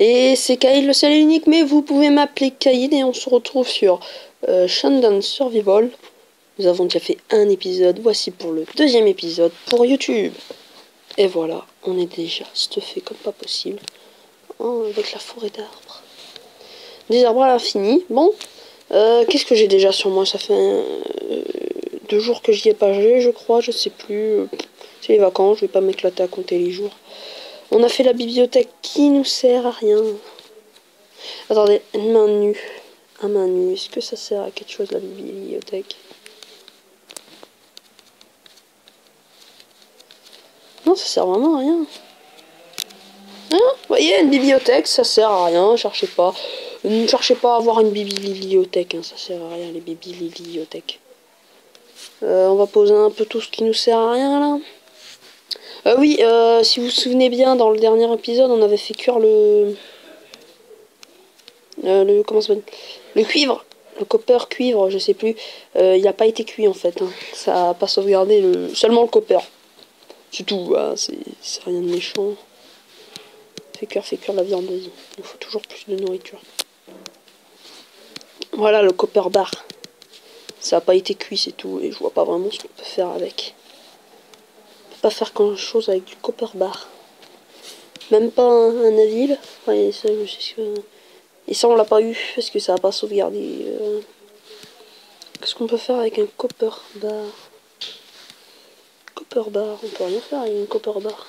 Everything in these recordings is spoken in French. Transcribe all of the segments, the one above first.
Et c'est Kyle, le seul et unique, mais vous pouvez m'appeler Kyle et on se retrouve sur Shandon Survival. Nous avons déjà fait un épisode, voici pour le deuxième épisode pour YouTube. Et voilà, on est déjà stuffé comme pas possible. Oh, avec la forêt d'arbres. Des arbres à l'infini. Bon, qu'est-ce que j'ai déjà sur moi? Ça fait 2 jours que j'y ai pas joué, je crois, je sais plus. C'est les vacances, je vais pas m'éclater à compter les jours. On a fait la bibliothèque qui nous sert à rien. Attendez, une main nue. À main nue, est-ce que ça sert à quelque chose la bibliothèque? Non, ça sert vraiment à rien. Hein? Vous voyez, une bibliothèque, ça sert à rien, cherchez pas. Ne cherchez pas à avoir une bibliothèque, hein, ça sert à rien les bibliothèques. On va poser un peu tout ce qui nous sert à rien là. Oui, si vous vous souvenez bien, dans le dernier épisode, on avait fait cuire comment ça s'appelle? Le cuivre, le copper cuivre, je sais plus. Il n'a pas été cuit en fait. Hein. Ça n'a pas sauvegardé seulement le copper. C'est tout, hein, c'est rien de méchant. Fait cuire la viande, vas-y. Il nous faut toujours plus de nourriture. Voilà le copper bar. Ça n'a pas été cuit, c'est tout. Et je vois pas vraiment ce qu'on peut faire avec. On peut pas faire grand chose avec du copper bar. Même pas un asile. Ouais, ça, je sais que... Et ça, on l'a pas eu parce que ça n'a pas sauvegardé. Qu'est-ce qu'on peut faire avec un copper bar? Copper bar, on peut rien faire avec une copper bar.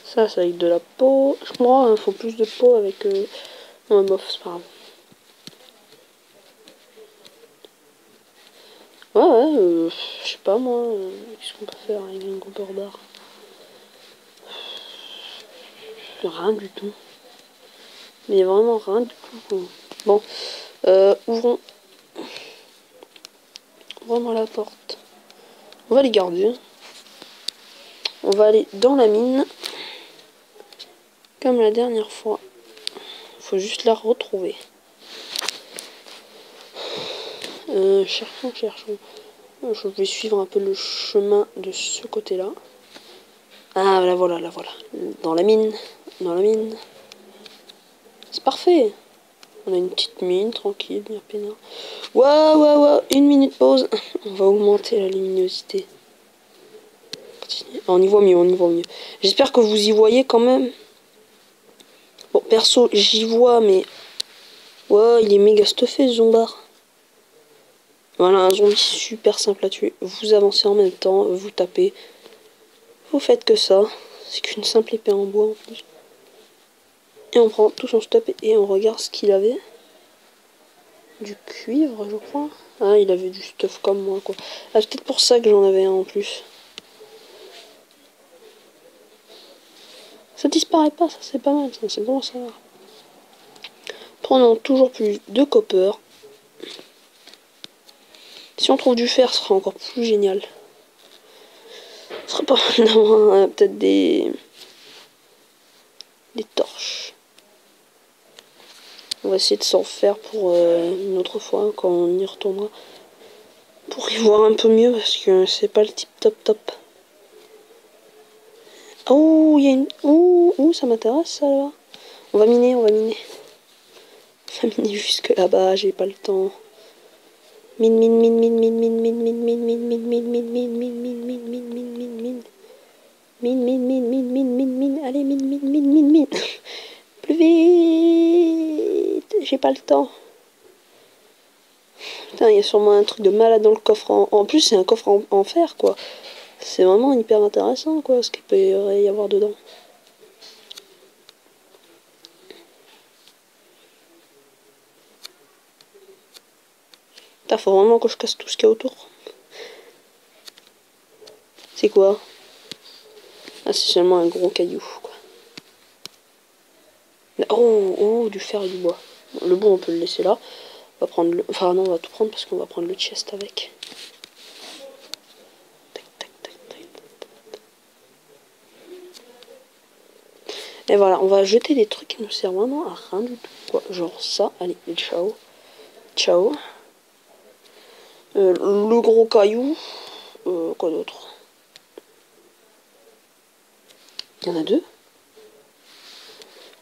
Ça, c'est avec de la peau. Je crois qu'il faut plus de peau avec... Non, bof, c'est pas grave. Ouais, je sais pas moi. Qu'est-ce qu'on peut faire avec une copper bar? Rien du tout. Mais vraiment rien du tout. Bon, ouvrons vraiment la porte. On va les garder. On va aller dans la mine. Comme la dernière fois. Faut juste la retrouver. Cherchons. Je vais suivre un peu le chemin de ce côté-là. Ah, la voilà. Dans la mine. C'est parfait. On a une petite mine, tranquille, bien peinard. Ouais, 1 minute pause. On va augmenter la luminosité. On y voit mieux. J'espère que vous y voyez quand même. Bon, perso, j'y vois, mais... Ouais, il est méga stuffé, ce zombard. Voilà, un zombie super simple à tuer. Vous avancez en même temps, vous tapez. Vous faites que ça. C'est qu'une simple épée en bois en plus. Et on prend tout son stuff et on regarde ce qu'il avait. Du cuivre, je crois. Ah, il avait du stuff comme moi, quoi. Ah, c'est peut-être pour ça que j'en avais un en plus. Ça disparaît pas, ça c'est pas mal, c'est bon ça. Prenons toujours plus de copper. Si on trouve du fer, ce sera encore plus génial. Ce serait pas mal d'avoir peut-être des torches. On va essayer de s'en faire pour une autre fois quand on y retournera. Pour y voir un peu mieux parce que c'est pas le tip top. Oh, il y a une... Oh, ça m'intéresse ça là. On va miner. On va miner jusque là-bas, j'ai pas le temps. Mine. Allez, mine. Plus vite. J'ai pas le temps. Putain, il y a sûrement un truc de malade dans le coffre. En plus, c'est un coffre en fer, quoi. C'est vraiment hyper intéressant, quoi, ce qu'il peut y avoir dedans. Putain, faut vraiment que je casse tout ce qu'il y a autour. C'est quoi? Ah, c'est seulement un gros caillou, quoi. Oh, du fer et du bois. Le bois, on peut le laisser là. On va prendre le... Enfin, non, on va tout prendre parce qu'on va prendre le chest avec. Et voilà, on va jeter des trucs qui nous servent vraiment à rien du tout, quoi. Genre ça, allez, ciao. Le gros caillou. Quoi d'autre? Il y en a deux.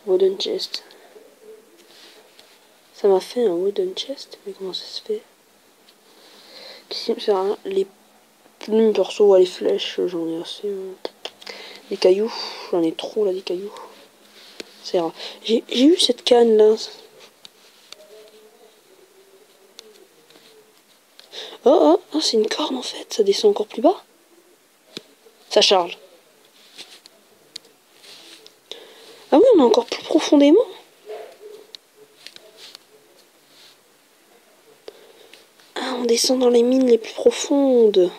Wooden chest. Ça m'a fait un wooden chest, mais comment ça se fait? Qu'est-ce qui me sert à rien? Les plumes, perso, les flèches, j'en ai assez. Les cailloux, j'en ai trop là, des cailloux. C'est rare. J'ai eu cette canne là. Oh, c'est une corne en fait, ça descend encore plus bas. Ça charge. Ah oui, on est encore plus profondément. Ah, on descend dans les mines les plus profondes.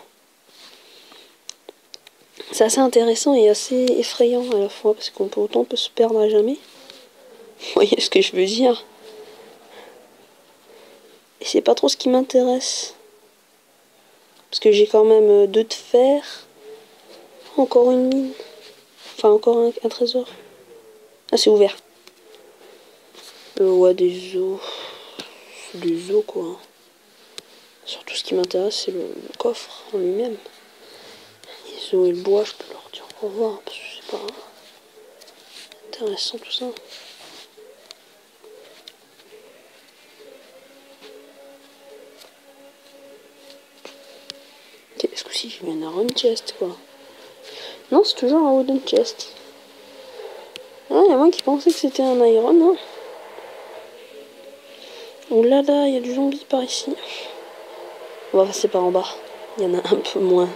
C'est assez intéressant et assez effrayant à la fois, parce qu'on peut autant se perdre à jamais. Vous voyez ce que je veux dire? Et c'est pas trop ce qui m'intéresse. Parce que j'ai quand même 2 de fer. Encore une mine. Enfin, encore un trésor. Ah, c'est ouvert. Ouais, des os. Des os, quoi. Surtout, ce qui m'intéresse, c'est le coffre en lui-même. Les os et le bois, je peux leur dire au revoir, parce que c'est pas intéressant tout ça. Ok, est-ce que si j'ai un iron chest, quoi? Non, c'est toujours un wooden chest. Ah, il y a moi qui pensais que c'était un iron, hein. Oh là là, il y a du zombie par ici. On va passer par en bas. Il y en a un peu moins.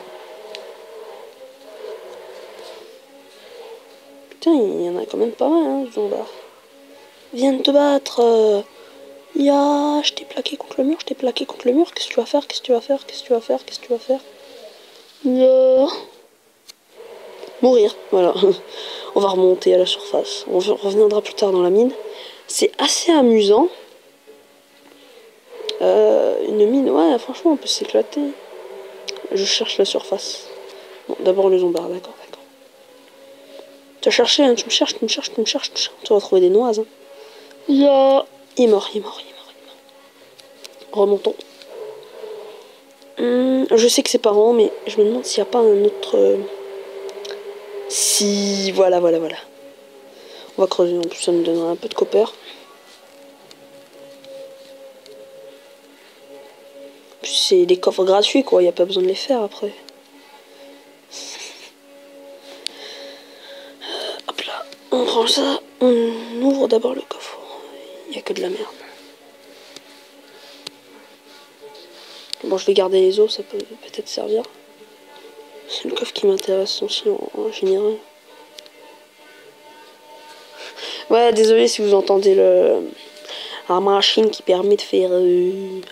Putain, il y en a quand même pas mal, hein, ce zombards. Viens de te battre. Ya, je t'ai plaqué contre le mur, je t'ai plaqué contre le mur. Qu'est-ce que tu vas faire? Qu'est-ce que tu vas faire? Qu'est-ce que tu vas faire? Qu'est-ce que tu vas faire? Ya. Mourir, voilà. On va remonter à la surface. On reviendra plus tard dans la mine. C'est assez amusant. Une mine, ouais, franchement, on peut s'éclater. Je cherche la surface. Bon, d'abord le zombard, d'accord. Tu as cherché, hein, tu me cherches. Tu vas trouver des noises. Hein. Ya. Il est mort. Remontons. Je sais que c'est pas rond, mais je me demande s'il n'y a pas un autre... Si, voilà. On va creuser, en plus ça nous donnera un peu de copper. Puis c'est des coffres gratuits, quoi, il n'y a pas besoin de les faire après. Hop là, on prend ça, on ouvre d'abord le coffre. Il n'y a que de la merde. Bon, je vais garder les os, ça peut peut-être servir. C'est le coffre qui m'intéresse aussi en général. Ouais, désolé si vous entendez la machine qui permet de faire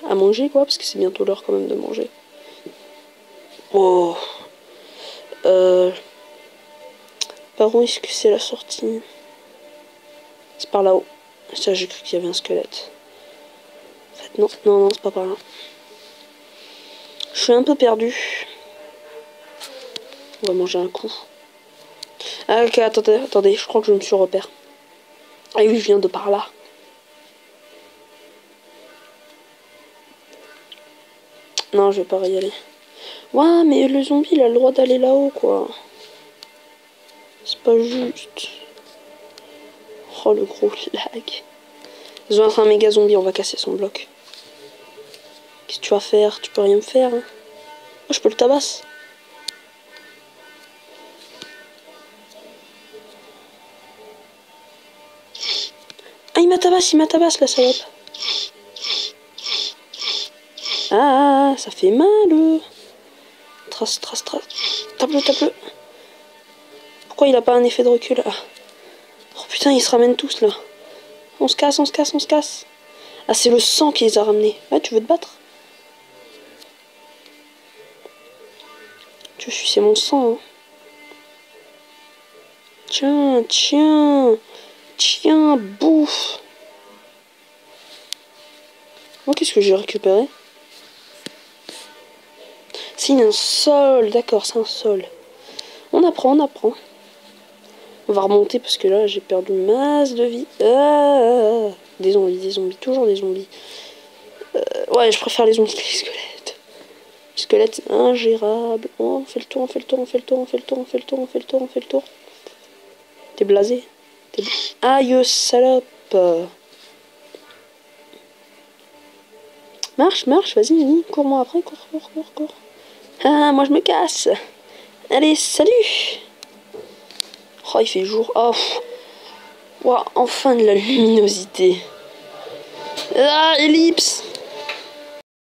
à manger, quoi, parce que c'est bientôt l'heure quand même de manger. Oh. Par où est-ce que c'est la sortie? C'est par là-haut. Ça, j'ai cru qu'il y avait un squelette. En fait, non, c'est pas par là. Je suis un peu perdu. On va manger un coup. Ah, ok, attendez, je crois que je me suis repère. Ah oui, je viens de par là. Non, je vais pas y aller. Ouais, mais le zombie, il a le droit d'aller là-haut, quoi. C'est pas juste. Oh, le gros lag. Ils ont un méga zombie, on va casser son bloc. Qu'est-ce que tu vas faire? Tu peux rien me faire, hein. Oh, je peux le tabasser. Ah, il m'a tabassé, la salope. Ah, ça fait mal. Trace. Tape-le. Pourquoi il a pas un effet de recul? Ah. Oh putain, ils se ramènent tous là. On se casse. Ah, c'est le sang qui les a ramenés. Ouais, tu veux te battre? Tu veux sucer mon sang, hein. Tiens, bouffe. Oh, qu'est-ce que j'ai récupéré? C'est un sol, d'accord, c'est un sol. On apprend. On va remonter parce que là, j'ai perdu masse de vie. Des zombies, toujours des zombies. Ouais, je préfère les zombies que les squelettes. Les squelette ingérable. Oh, on fait le tour, on fait le tour, on fait le tour, on fait le tour, on fait le tour, on fait le tour, on fait le tour. T'es blasé? Aïe, salope! Marche, marche, vas-y, cours-moi après, cours. Ah, moi je me casse. Allez, salut! Oh, il fait jour. Oh, wow, enfin de la luminosité. Ah, ellipse!